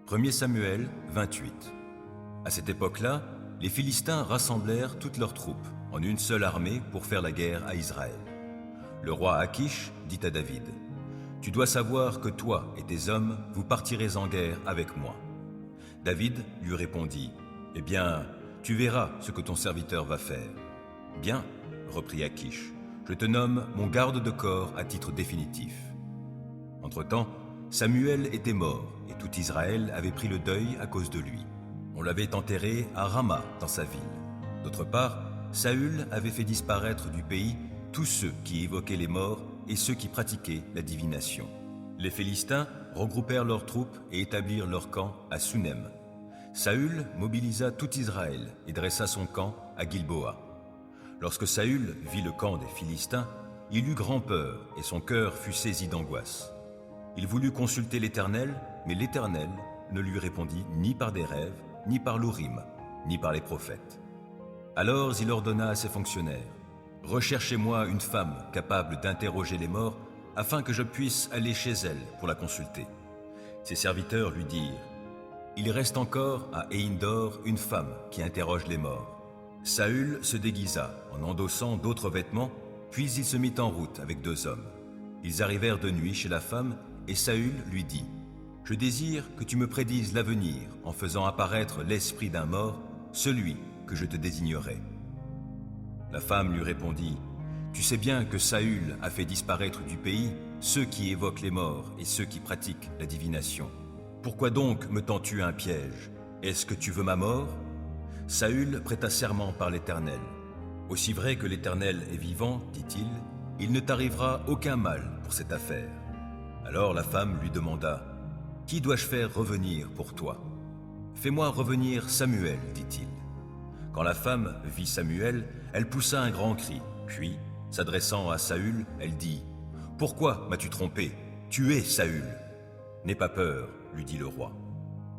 1er Samuel 28. À cette époque-là, les Philistins rassemblèrent toutes leurs troupes en une seule armée pour faire la guerre à Israël. Le roi Akish dit à David, « Tu dois savoir que toi et tes hommes, vous partirez en guerre avec moi. » David lui répondit, « Eh bien, tu verras ce que ton serviteur va faire. »« Bien, reprit Akish, je te nomme mon garde de corps à titre définitif. » Entre-temps, Samuel était mort et tout Israël avait pris le deuil à cause de lui. On l'avait enterré à Rama dans sa ville. D'autre part, Saül avait fait disparaître du pays tous ceux qui évoquaient les morts et ceux qui pratiquaient la divination. Les Philistins regroupèrent leurs troupes et établirent leur camp à Sunem. Saül mobilisa tout Israël et dressa son camp à Gilboa. Lorsque Saül vit le camp des Philistins, il eut grand peur et son cœur fut saisi d'angoisse. Il voulut consulter l'Éternel, mais l'Éternel ne lui répondit ni par des rêves, ni par l'Urim, ni par les prophètes. Alors il ordonna à ses fonctionnaires, « Recherchez-moi une femme capable d'interroger les morts, afin que je puisse aller chez elle pour la consulter. » Ses serviteurs lui dirent, « Il reste encore à Eindor une femme qui interroge les morts. » Saül se déguisa en endossant d'autres vêtements, puis il se mit en route avec 2 hommes. Ils arrivèrent de nuit chez la femme, et Saül lui dit, « Je désire que tu me prédises l'avenir en faisant apparaître l'esprit d'un mort, celui que je te désignerai. » La femme lui répondit, « Tu sais bien que Saül a fait disparaître du pays ceux qui évoquent les morts et ceux qui pratiquent la divination. Pourquoi donc me tends-tu un piège? Est-ce que tu veux ma mort? » Saül prêta serment par l'Éternel. « Aussi vrai que l'Éternel est vivant, dit-il, il ne t'arrivera aucun mal pour cette affaire. » Alors la femme lui demanda, « Qui dois-je faire revenir pour toi? »« Fais-moi revenir Samuel, dit-il. » Quand la femme vit Samuel, elle poussa un grand cri, puis, s'adressant à Saül, elle dit, « Pourquoi m'as-tu trompé? Tu es Saül. »« N'aie pas peur, lui dit le roi.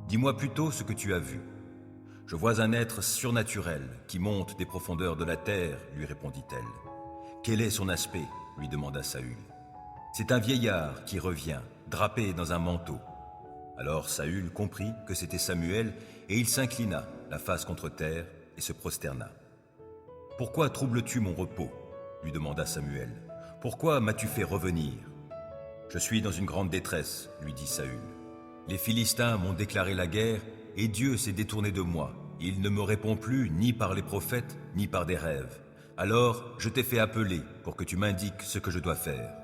Dis-moi plutôt ce que tu as vu. »« Je vois un être surnaturel qui monte des profondeurs de la terre, lui répondit-elle. »« Quel est son aspect? Lui demanda Saül. »« C'est un vieillard qui revient, drapé dans un manteau. » Alors Saül comprit que c'était Samuel, et il s'inclina, la face contre terre, et se prosterna. « Pourquoi troubles-tu mon repos? » lui demanda Samuel. « Pourquoi m'as-tu fait revenir? »« Je suis dans une grande détresse, lui dit Saül. Les Philistins m'ont déclaré la guerre, et Dieu s'est détourné de moi. Il ne me répond plus ni par les prophètes, ni par des rêves. Alors je t'ai fait appeler pour que tu m'indiques ce que je dois faire. »«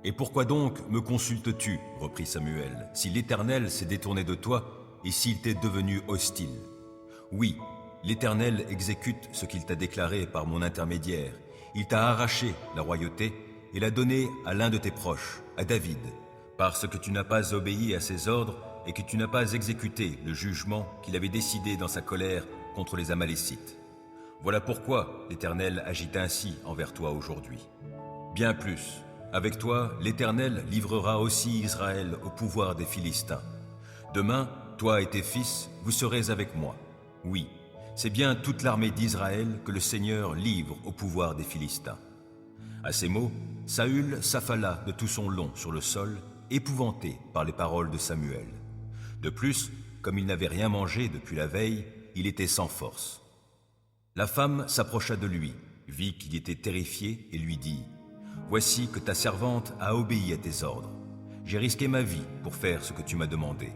Et pourquoi donc me consultes-tu, reprit Samuel, si l'Éternel s'est détourné de toi et s'il t'est devenu hostile? Oui, l'Éternel exécute ce qu'il t'a déclaré par mon intermédiaire. Il t'a arraché la royauté et l'a donnée à l'un de tes proches, à David, parce que tu n'as pas obéi à ses ordres et que tu n'as pas exécuté le jugement qu'il avait décidé dans sa colère contre les Amalécites. Voilà pourquoi l'Éternel agit ainsi envers toi aujourd'hui. Bien plus, avec toi, l'Éternel livrera aussi Israël au pouvoir des Philistins. Demain, toi et tes fils, vous serez avec moi. Oui, c'est bien toute l'armée d'Israël que le Seigneur livre au pouvoir des Philistins. » À ces mots, Saül s'affala de tout son long sur le sol, épouvanté par les paroles de Samuel. De plus, comme il n'avait rien mangé depuis la veille, il était sans force. La femme s'approcha de lui, vit qu'il était terrifié et lui dit, « Voici que ta servante a obéi à tes ordres. J'ai risqué ma vie pour faire ce que tu m'as demandé.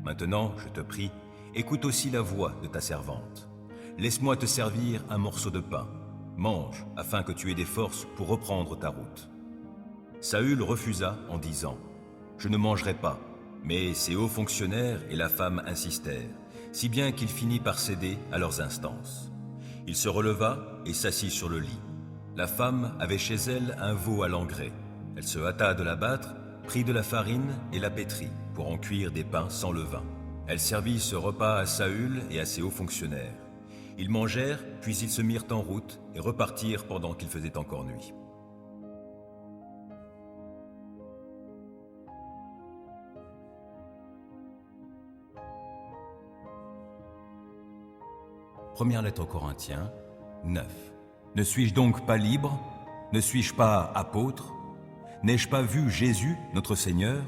Maintenant, je te prie, écoute aussi la voix de ta servante. Laisse-moi te servir un morceau de pain. Mange, afin que tu aies des forces pour reprendre ta route. » Saül refusa en disant, « Je ne mangerai pas. » Mais ses hauts fonctionnaires et la femme insistèrent, si bien qu'il finit par céder à leurs instances. Il se releva et s'assit sur le lit. La femme avait chez elle un veau à l'engrais. Elle se hâta de l'abattre, prit de la farine et la pétrit pour en cuire des pains sans levain. Elle servit ce repas à Saül et à ses hauts fonctionnaires. Ils mangèrent, puis ils se mirent en route et repartirent pendant qu'il faisait encore nuit. Première lettre aux Corinthiens, 9. Ne suis-je donc pas libre? Ne suis-je pas apôtre? N'ai-je pas vu Jésus, notre Seigneur?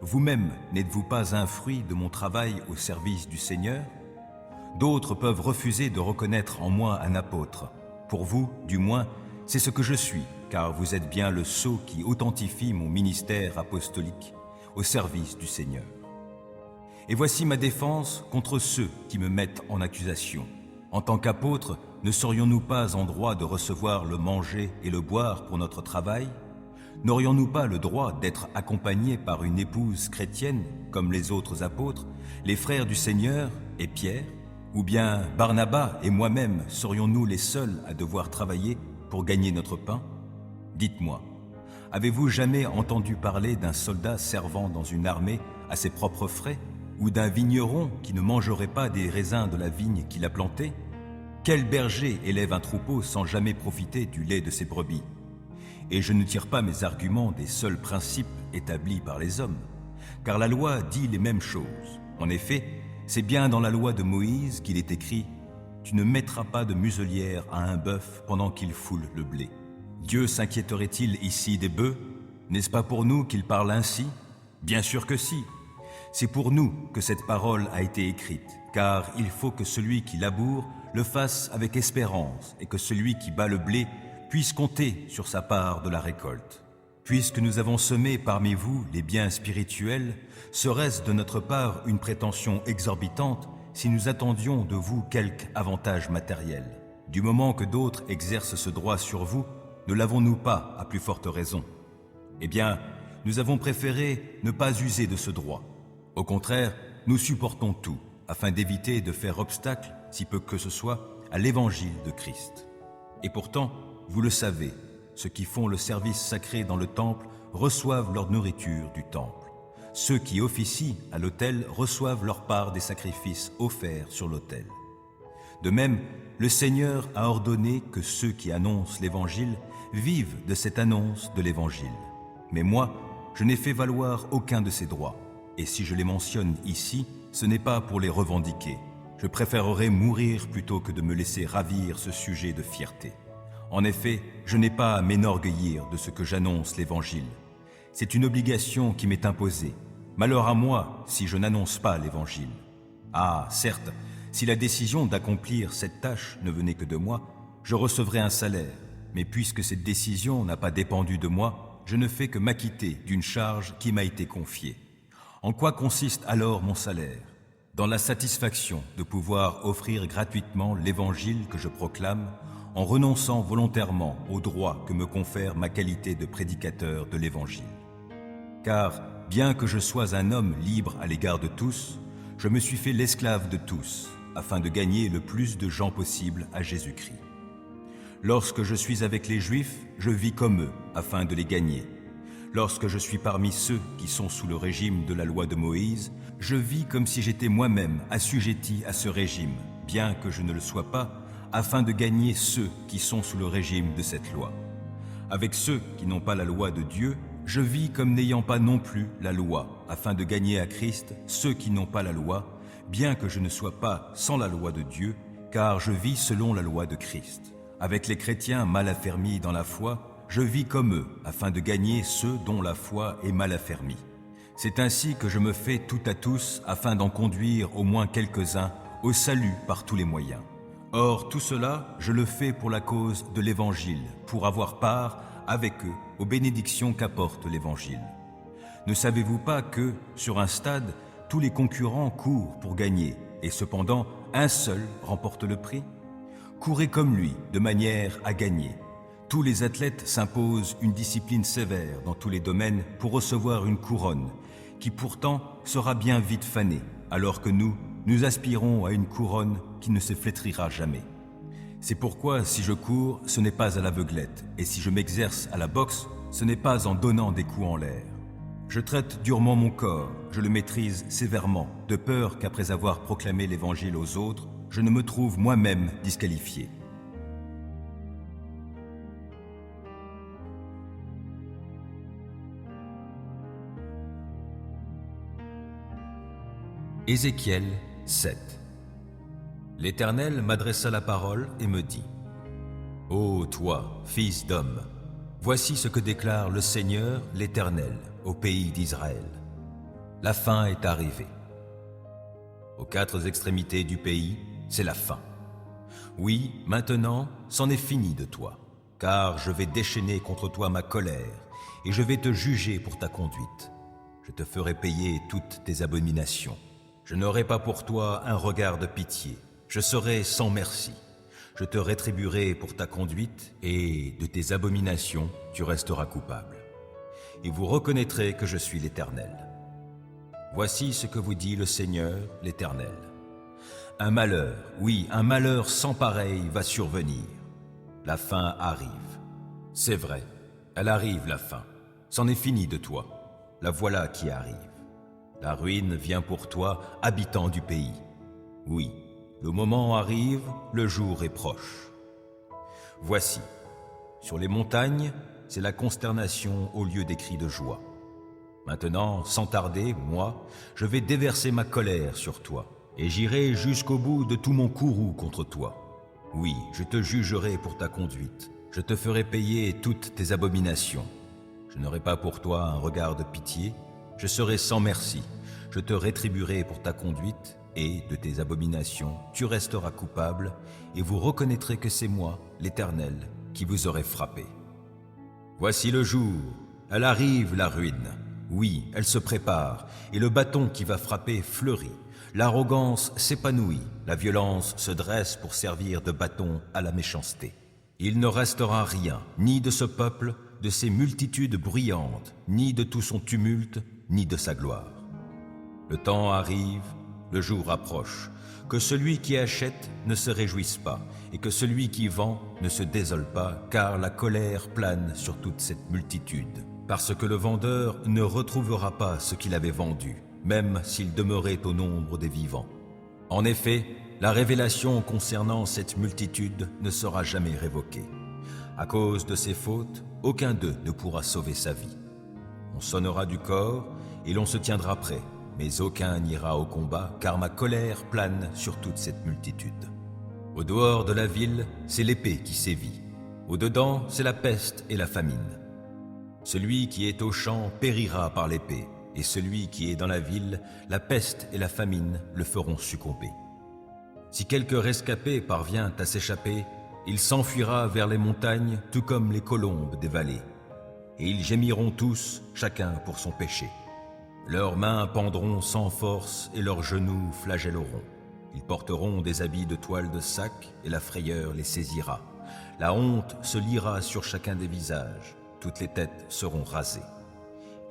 Vous-même, n'êtes-vous pas un fruit de mon travail au service du Seigneur? D'autres peuvent refuser de reconnaître en moi un apôtre. Pour vous, du moins, c'est ce que je suis, car vous êtes bien le sceau qui authentifie mon ministère apostolique au service du Seigneur. Et voici ma défense contre ceux qui me mettent en accusation. En tant qu'apôtres, ne serions-nous pas en droit de recevoir le manger et le boire pour notre travail? N'aurions-nous pas le droit d'être accompagnés par une épouse chrétienne, comme les autres apôtres, les frères du Seigneur et Pierre? Ou bien Barnabas et moi-même serions-nous les seuls à devoir travailler pour gagner notre pain? Dites-moi, avez-vous jamais entendu parler d'un soldat servant dans une armée à ses propres frais? Ou d'un vigneron qui ne mangerait pas des raisins de la vigne qu'il a plantée? Quel berger élève un troupeau sans jamais profiter du lait de ses brebis? Et je ne tire pas mes arguments des seuls principes établis par les hommes, car la loi dit les mêmes choses. En effet, c'est bien dans la loi de Moïse qu'il est écrit « Tu ne mettras pas de muselière à un bœuf pendant qu'il foule le blé ». Dieu s'inquiéterait-il ici des bœufs? N'est-ce pas pour nous qu'il parle ainsi? Bien sûr que si. C'est pour nous que cette parole a été écrite, car il faut que celui qui laboure le fasse avec espérance et que celui qui bat le blé puisse compter sur sa part de la récolte. Puisque nous avons semé parmi vous les biens spirituels, serait-ce de notre part une prétention exorbitante si nous attendions de vous quelque avantage matériel? Du moment que d'autres exercent ce droit sur vous, ne l'avons-nous pas à plus forte raison? Eh bien, nous avons préféré ne pas user de ce droit. Au contraire, nous supportons tout, afin d'éviter de faire obstacle, si peu que ce soit, à l'évangile de Christ. Et pourtant, vous le savez, ceux qui font le service sacré dans le temple reçoivent leur nourriture du temple. Ceux qui officient à l'autel reçoivent leur part des sacrifices offerts sur l'autel. De même, le Seigneur a ordonné que ceux qui annoncent l'Évangile vivent de cette annonce de l'Évangile. Mais moi, je n'ai fait valoir aucun de ces droits. Et si je les mentionne ici, ce n'est pas pour les revendiquer. Je préférerais mourir plutôt que de me laisser ravir ce sujet de fierté. En effet, je n'ai pas à m'enorgueillir de ce que j'annonce l'Évangile. C'est une obligation qui m'est imposée. Malheur à moi si je n'annonce pas l'Évangile. Ah, certes, si la décision d'accomplir cette tâche ne venait que de moi, je recevrais un salaire. Mais puisque cette décision n'a pas dépendu de moi, je ne fais que m'acquitter d'une charge qui m'a été confiée. En quoi consiste alors mon salaire? Dans la satisfaction de pouvoir offrir gratuitement l'Évangile que je proclame, en renonçant volontairement au droit que me confère ma qualité de prédicateur de l'Évangile. Car, bien que je sois un homme libre à l'égard de tous, je me suis fait l'esclave de tous, afin de gagner le plus de gens possible à Jésus-Christ. Lorsque je suis avec les Juifs, je vis comme eux, afin de les gagner. Lorsque je suis parmi ceux qui sont sous le régime de la loi de Moïse, je vis comme si j'étais moi-même assujetti à ce régime, bien que je ne le sois pas, afin de gagner ceux qui sont sous le régime de cette loi. Avec ceux qui n'ont pas la loi de Dieu, je vis comme n'ayant pas non plus la loi, afin de gagner à Christ ceux qui n'ont pas la loi, bien que je ne sois pas sans la loi de Dieu, car je vis selon la loi de Christ. Avec les chrétiens mal affermis dans la foi, je vis comme eux, afin de gagner ceux dont la foi est mal affermie. C'est ainsi que je me fais tout à tous, afin d'en conduire au moins quelques-uns au salut par tous les moyens. Or, tout cela, je le fais pour la cause de l'Évangile, pour avoir part, avec eux, aux bénédictions qu'apporte l'Évangile. Ne savez-vous pas que, sur un stade, tous les concurrents courent pour gagner, et cependant, un seul remporte le prix? Courez comme lui, de manière à gagner. Tous les athlètes s'imposent une discipline sévère dans tous les domaines pour recevoir une couronne, qui pourtant sera bien vite fanée, alors que nous aspirons à une couronne qui ne se flétrira jamais. C'est pourquoi si je cours, ce n'est pas à l'aveuglette, et si je m'exerce à la boxe, ce n'est pas en donnant des coups en l'air. Je traite durement mon corps, je le maîtrise sévèrement, de peur qu'après avoir proclamé l'Évangile aux autres, je ne me trouve moi-même disqualifié. Ézéchiel 7. L'Éternel m'adressa la parole et me dit : Ô toi, fils d'homme, voici ce que déclare le Seigneur l'Éternel au pays d'Israël. La fin est arrivée. Aux quatre extrémités du pays, c'est la fin. Oui, maintenant, c'en est fini de toi, car je vais déchaîner contre toi ma colère, et je vais te juger pour ta conduite. Je te ferai payer toutes tes abominations. Je n'aurai pas pour toi un regard de pitié. Je serai sans merci. Je te rétribuerai pour ta conduite, et de tes abominations, tu resteras coupable. Et vous reconnaîtrez que je suis l'Éternel. Voici ce que vous dit le Seigneur, l'Éternel. Un malheur, oui, un malheur sans pareil va survenir. La fin arrive. C'est vrai, elle arrive la fin. C'en est fini de toi. La voilà qui arrive. La ruine vient pour toi, habitant du pays. Oui, le moment arrive, le jour est proche. Voici, sur les montagnes, c'est la consternation au lieu des cris de joie. Maintenant, sans tarder, moi, je vais déverser ma colère sur toi, et j'irai jusqu'au bout de tout mon courroux contre toi. Oui, je te jugerai pour ta conduite, je te ferai payer toutes tes abominations. Je n'aurai pas pour toi un regard de pitié, je serai sans merci, je te rétribuerai pour ta conduite, et de tes abominations, tu resteras coupable, et vous reconnaîtrez que c'est moi, l'Éternel, qui vous aurai frappé. Voici le jour, elle arrive la ruine. Oui, elle se prépare, et le bâton qui va frapper fleurit. L'arrogance s'épanouit, la violence se dresse pour servir de bâton à la méchanceté. Il ne restera rien, ni de ce peuple, de ses multitudes bruyantes, ni de tout son tumulte, ni de sa gloire. Le temps arrive, le jour approche, que celui qui achète ne se réjouisse pas, et que celui qui vend ne se désole pas, car la colère plane sur toute cette multitude. Parce que le vendeur ne retrouvera pas ce qu'il avait vendu, même s'il demeurait au nombre des vivants. En effet, la révélation concernant cette multitude ne sera jamais révoquée. À cause de ses fautes, aucun d'eux ne pourra sauver sa vie. On sonnera du corps et l'on se tiendra prêt, mais aucun n'ira au combat, car ma colère plane sur toute cette multitude. Au dehors de la ville, c'est l'épée qui sévit. Au dedans, c'est la peste et la famine. Celui qui est au champ périra par l'épée, et celui qui est dans la ville, la peste et la famine le feront succomber. Si quelque rescapé parvient à s'échapper, il s'enfuira vers les montagnes, tout comme les colombes des vallées. Et ils gémiront tous, chacun pour son péché. Leurs mains pendront sans force et leurs genoux flagelleront. Ils porteront des habits de toile de sac et la frayeur les saisira. La honte se lira sur chacun des visages. Toutes les têtes seront rasées.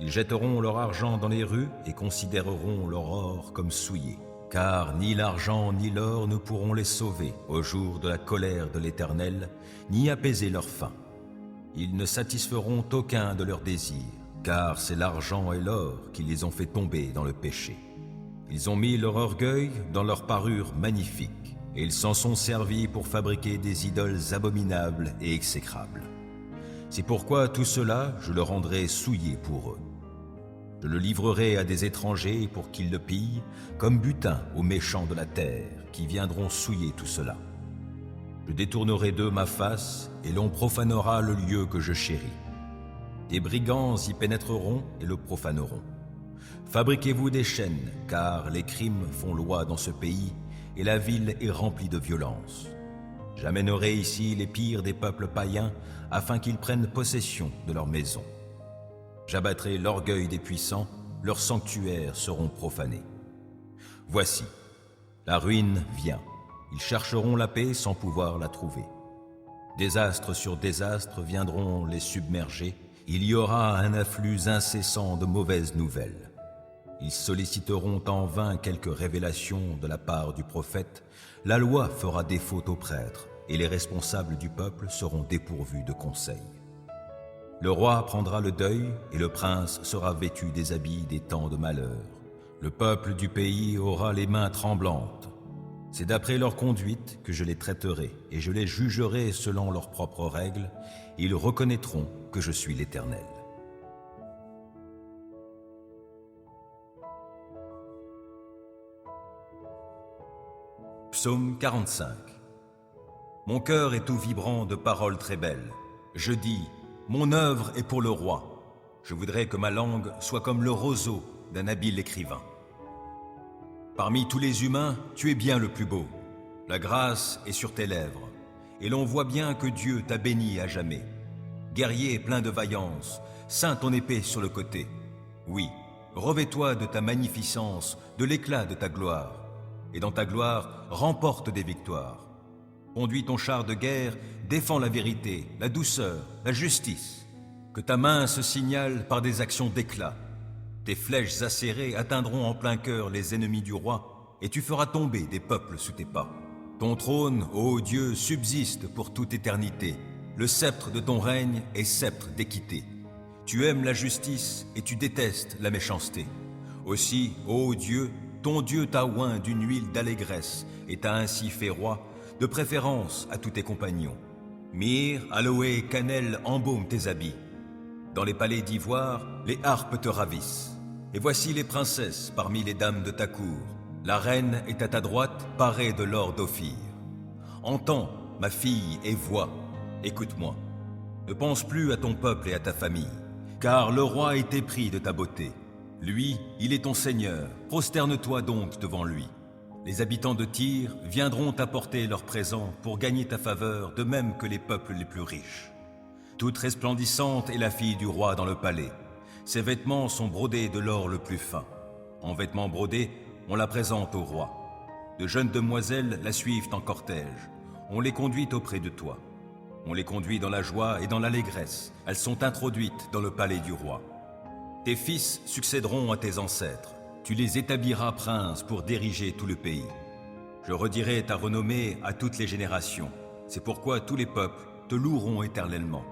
Ils jetteront leur argent dans les rues et considéreront leur or comme souillé. Car ni l'argent ni l'or ne pourront les sauver au jour de la colère de l'Éternel, ni apaiser leur faim. Ils ne satisferont aucun de leurs désirs, car c'est l'argent et l'or qui les ont fait tomber dans le péché. Ils ont mis leur orgueil dans leur parure magnifique, et ils s'en sont servis pour fabriquer des idoles abominables et exécrables. C'est pourquoi tout cela, je le rendrai souillé pour eux. Je le livrerai à des étrangers pour qu'ils le pillent, comme butin aux méchants de la terre, qui viendront souiller tout cela. Je détournerai d'eux ma face, et l'on profanera le lieu que je chéris. Des brigands y pénétreront et le profaneront. Fabriquez-vous des chaînes, car les crimes font loi dans ce pays, et la ville est remplie de violence. J'amènerai ici les pires des peuples païens, afin qu'ils prennent possession de leurs maisons. J'abattrai l'orgueil des puissants, leurs sanctuaires seront profanés. Voici, la ruine vient. Ils chercheront la paix sans pouvoir la trouver. Désastre sur désastre viendront les submerger. Il y aura un afflux incessant de mauvaises nouvelles. Ils solliciteront en vain quelques révélations de la part du prophète. La loi fera défaut aux prêtres, et les responsables du peuple seront dépourvus de conseils. Le roi prendra le deuil, et le prince sera vêtu des habits des temps de malheur. Le peuple du pays aura les mains tremblantes. C'est d'après leur conduite que je les traiterai, et je les jugerai selon leurs propres règles. Ils reconnaîtront que je suis l'Éternel. Psaume 45. Mon cœur est tout vibrant de paroles très belles. Je dis, mon œuvre est pour le roi. Je voudrais que ma langue soit comme le roseau, d'un habile écrivain. Parmi tous les humains, tu es bien le plus beau. La grâce est sur tes lèvres, et l'on voit bien que Dieu t'a béni à jamais. Guerrier plein de vaillance, ceins ton épée sur le côté. Oui, revêt-toi de ta magnificence, de l'éclat de ta gloire, et dans ta gloire, remporte des victoires. Conduis ton char de guerre, défends la vérité, la douceur, la justice. Que ta main se signale par des actions d'éclat. Tes flèches acérées atteindront en plein cœur les ennemis du roi, et tu feras tomber des peuples sous tes pas. Ton trône, ô Dieu, subsiste pour toute éternité. Le sceptre de ton règne est sceptre d'équité. Tu aimes la justice et tu détestes la méchanceté. Aussi, ô Dieu, ton Dieu t'a oint d'une huile d'allégresse et t'a ainsi fait roi, de préférence à tous tes compagnons. Myrrhe, aloe et cannelle embaument tes habits. Dans les palais d'ivoire, les harpes te ravissent. Et voici les princesses parmi les dames de ta cour. La reine est à ta droite, parée de l'or d'Ophir. Entends, ma fille, et vois, écoute-moi. Ne pense plus à ton peuple et à ta famille, car le roi est épris de ta beauté. Lui, il est ton Seigneur, prosterne-toi donc devant lui. Les habitants de Tyr viendront t'apporter leurs présents pour gagner ta faveur, de même que les peuples les plus riches. Toute resplendissante est la fille du roi dans le palais. Ses vêtements sont brodés de l'or le plus fin. En vêtements brodés, on la présente au roi. De jeunes demoiselles la suivent en cortège. On les conduit auprès de toi. On les conduit dans la joie et dans l'allégresse. Elles sont introduites dans le palais du roi. Tes fils succéderont à tes ancêtres. Tu les établiras princes pour diriger tout le pays. Je redirai ta renommée à toutes les générations. C'est pourquoi tous les peuples te loueront éternellement.